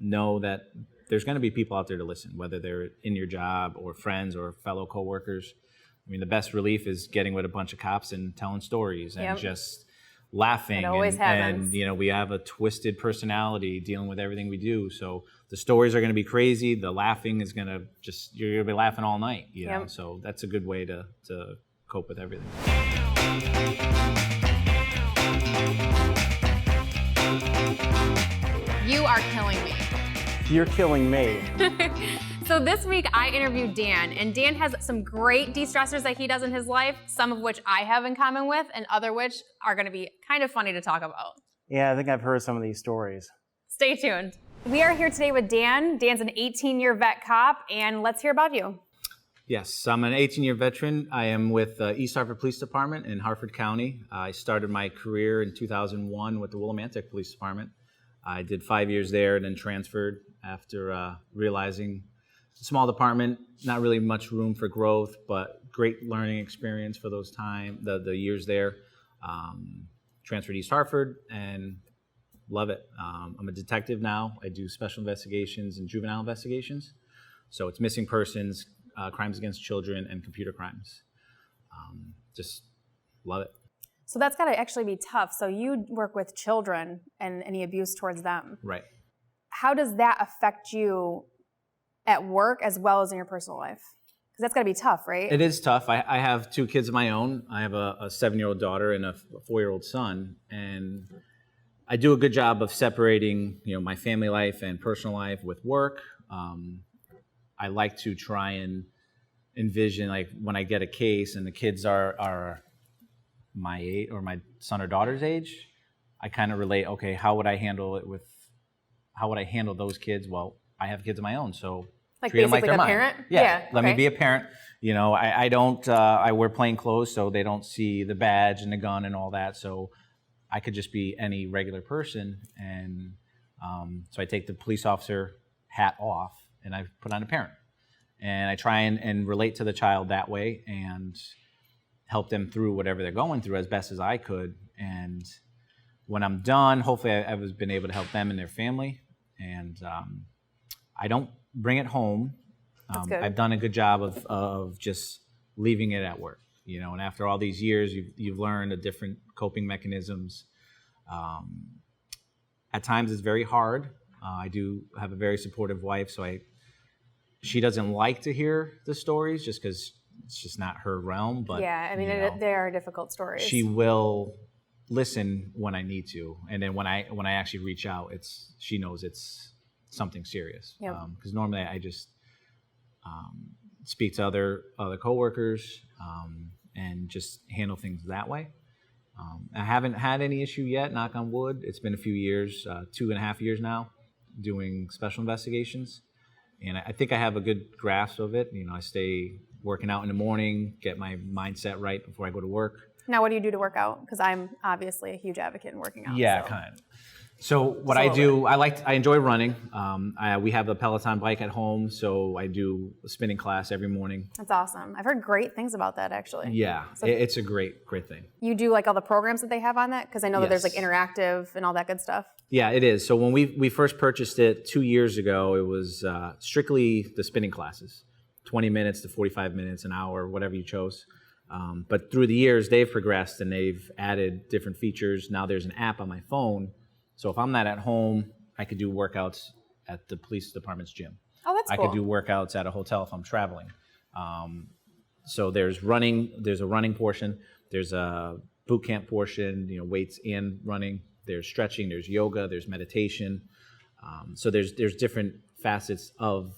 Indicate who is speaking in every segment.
Speaker 1: know that there's going to be people out there to listen, whether they're in your job or friends or fellow coworkers. I mean, the best relief is getting with a bunch of cops and telling stories and just laughing.
Speaker 2: It always happens.
Speaker 1: And, you know, we have a twisted personality dealing with everything we do. So the stories are going to be crazy. The laughing is going to you're going to be laughing all night, you know? So that's a good way to cope with everything.
Speaker 2: You are killing me.
Speaker 3: You're killing me.
Speaker 2: So this week I interviewed Dan, and Dan has some great de-stressors that he does in his life, some of which I have in common with, and other which are going to be kind of funny to talk about.
Speaker 3: Yeah, I think I've heard some of these stories.
Speaker 2: Stay tuned. We are here today with Dan. Dan's an 18-year vet cop, and let's hear about you.
Speaker 1: Yes, I'm an 18-year veteran. I am with East Hartford Police Department in Hartford County. I started my career in 2001 with the Willimantic Police Department. I did 5 years there and then transferred after realizing small department, not really much room for growth, but great learning experience for those the years there. Transferred to East Hartford and love it. I'm a detective now. I do special investigations and juvenile investigations. So it's missing persons, crimes against children, and computer crimes. Just love it.
Speaker 2: So that's got to actually be tough. So you work with children and any abuse towards them.
Speaker 1: Right.
Speaker 2: How does that affect you at work as well as in your personal life? Because that's got to be tough, right?
Speaker 1: It is tough. I have 2 kids of my own. I have a 7-year-old daughter and a 4-year-old son, and I do a good job of separating, you know, my family life and personal life with work. I like to try and envision, like, when I get a case and the kids are my age or my son or daughter's age, I kind of relate, okay, how would I handle those kids? Well, I have kids of my own, so
Speaker 2: like
Speaker 1: treat them like they're
Speaker 2: a
Speaker 1: mine.
Speaker 2: Parent?
Speaker 1: Yeah, let me be a parent. You know, I don't, I wear plain clothes so they don't see the badge and the gun and all that, so I could just be any regular person. And so I take the police officer hat off and I put on a parent. And I try and relate to the child that way and help them through whatever they're going through as best as I could. And when I'm done, hopefully I've been able to help them and their family. And I don't bring it home. I've done a good job of just leaving it at work, you know. And after all these years, you've learned the different coping mechanisms. At times, it's very hard. I do have a very supportive wife, so she doesn't like to hear the stories just because it's just not her realm. But
Speaker 2: yeah, I mean, they are difficult stories.
Speaker 1: She will listen when I need to, and then when I actually reach out, she knows it's something serious. Because normally I just speak to other coworkers and just handle things that way. I haven't had any issue yet, knock on wood. It's been a few years, 2.5 years now, doing special investigations, and I think I have a good grasp of it. You know, I stay working out in the morning, get my mindset right before I go to work.
Speaker 2: Now, what do you do to work out? Because I'm obviously a huge advocate in working out.
Speaker 1: Yeah, kind of. So what I do, I enjoy running. We have a Peloton bike at home, so I do a spinning class every morning.
Speaker 2: That's awesome. I've heard great things about that, actually.
Speaker 1: Yeah, so it's a great thing.
Speaker 2: You do like all the programs that they have on that? Because I know that there's like interactive and all that good stuff.
Speaker 1: Yeah, it is. So when we first purchased it 2 years ago, it was strictly the spinning classes, 20 minutes to 45 minutes, an hour, whatever you chose. But through the years, they've progressed and they've added different features. Now there's an app on my phone. So if I'm not at home, I could do workouts at the police department's gym.
Speaker 2: Oh, that's cool.
Speaker 1: I could do workouts at a hotel if I'm traveling. So there's a running portion. There's a boot camp portion, you know, weights and running. There's stretching, there's yoga, there's meditation. So there's different facets of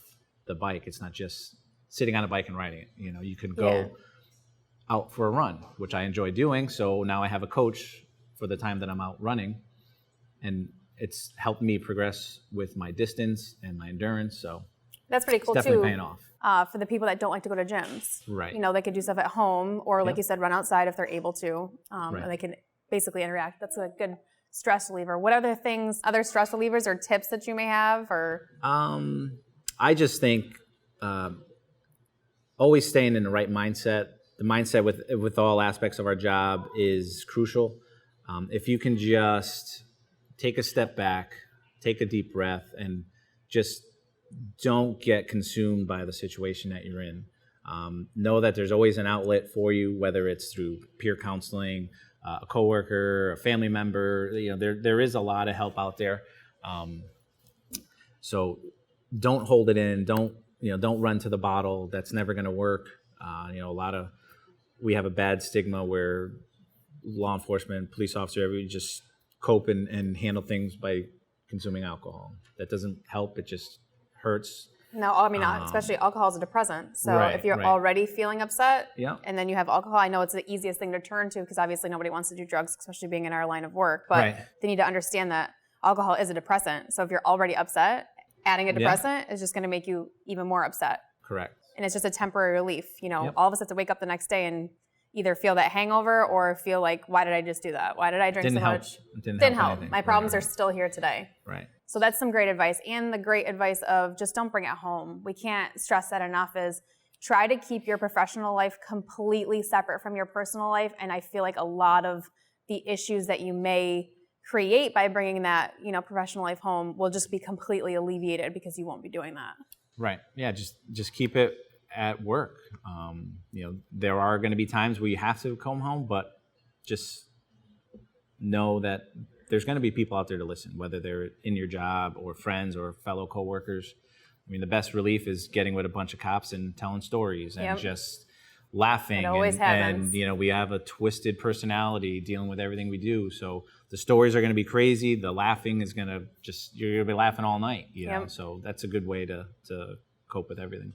Speaker 1: the bike. It's not just sitting on a bike and riding it. You know, you can go out for a run, which I enjoy doing. So now I have a coach for the time that I'm out running. And it's helped me progress with my distance and my endurance. So
Speaker 2: that's pretty cool,
Speaker 1: it's definitely paying off.
Speaker 2: For the people that don't like to go to gyms.
Speaker 1: Right.
Speaker 2: You know, they could do stuff at home or, like you said, run outside if they're able to. And they can basically interact. That's a good stress reliever. What other stress relievers or tips that you may have? Or
Speaker 1: I just think always staying in the right mindset. The mindset with all aspects of our job is crucial. If you can just take a step back, take a deep breath, and just don't get consumed by the situation that you're in. Know that there's always an outlet for you, whether it's through peer counseling, a coworker, a family member. There is a lot of help out there. So don't hold it in. Don't run to the bottle. That's never going to work. We have a bad stigma where law enforcement, police officer, everybody just cope and handle things by consuming alcohol. That doesn't help. It just hurts.
Speaker 2: No, I mean, especially alcohol is a depressant. So if you're already feeling upset and then you have alcohol, I know it's the easiest thing to turn to because obviously nobody wants to do drugs, especially being in our line of work. But they need to understand that alcohol is a depressant. So if you're already upset, adding a depressant is just going to make you even more upset.
Speaker 1: Correct.
Speaker 2: And it's just a temporary relief. All of us have to wake up the next day and either feel that hangover or feel like, why did I just do that? Why did I drink so much? Didn't help. My problems are still here today.
Speaker 1: Right.
Speaker 2: So that's some great advice. And the great advice of just don't bring it home. We can't stress that enough is try to keep your professional life completely separate from your personal life. And I feel like a lot of the issues that you may create by bringing that, professional life home will just be completely alleviated because you won't be doing that.
Speaker 1: Right. Yeah. Just keep it at work. There are going to be times where you have to come home, but just know that there's going to be people out there to listen, whether they're in your job or friends or fellow coworkers. I mean, the best relief is getting with a bunch of cops and telling stories and just laughing.
Speaker 2: It always happens.
Speaker 1: And we have a twisted personality dealing with everything we do. So the stories are going to be crazy. The laughing is going to you're going to be laughing all night. So that's a good way to cope with everything.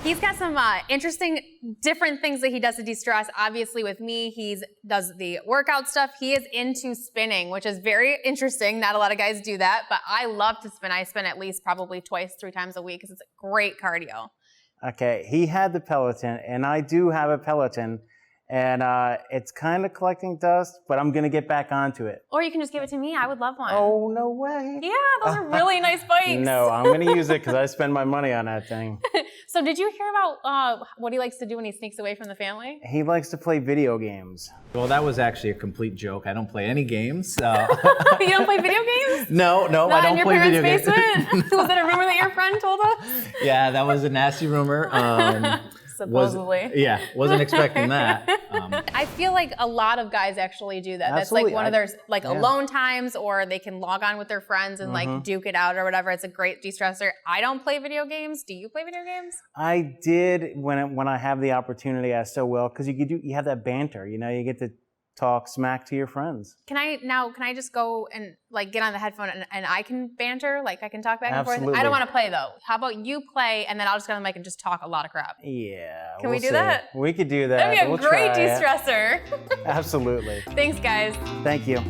Speaker 2: He's got some interesting, different things that he does to de-stress. Obviously, with me, he does the workout stuff. He is into spinning, which is very interesting. Not a lot of guys do that, but I love to spin. I spin at least probably 2-3 times a week because it's great cardio.
Speaker 3: Okay, he had the Peloton, and I do have a Peloton, and it's kind of collecting dust, but I'm going to get back onto it.
Speaker 2: Or you can just give it to me. I would love one.
Speaker 3: Oh, no way.
Speaker 2: Yeah, those are really nice bikes.
Speaker 3: No, I'm going to use it because I spend my money on that thing.
Speaker 2: So did you hear about what he likes to do when he sneaks away from the family?
Speaker 3: He likes to play video games.
Speaker 1: Well, that was actually a complete joke. I don't play any games.
Speaker 2: You don't play video games?
Speaker 1: No,
Speaker 2: Not
Speaker 1: I don't play video games.
Speaker 2: In your parents' basement? Was that a rumor that your friend told us?
Speaker 1: Yeah, that was a nasty rumor.
Speaker 2: Supposedly.
Speaker 1: Wasn't expecting that.
Speaker 2: I feel like a lot of guys actually do that.
Speaker 3: Absolutely.
Speaker 2: That's like one of their alone times, or they can log on with their friends and like duke it out or whatever. It's a great de-stressor. I don't play video games. Do you play video games?
Speaker 3: I did when I have the opportunity. I still will because you have that banter. You get to talk smack to your friends.
Speaker 2: Can I just go and like get on the headphone and I can banter? Like I can talk back and
Speaker 3: Absolutely.
Speaker 2: forth? I don't want to play though. How about you play and then I'll just get on the mic and just talk a lot of crap?
Speaker 3: Yeah.
Speaker 2: Can we do that?
Speaker 3: We could do that.
Speaker 2: That'd be a
Speaker 3: We'll
Speaker 2: great
Speaker 3: try it.
Speaker 2: de-stressor.
Speaker 3: Absolutely.
Speaker 2: Thanks, guys.
Speaker 3: Thank you.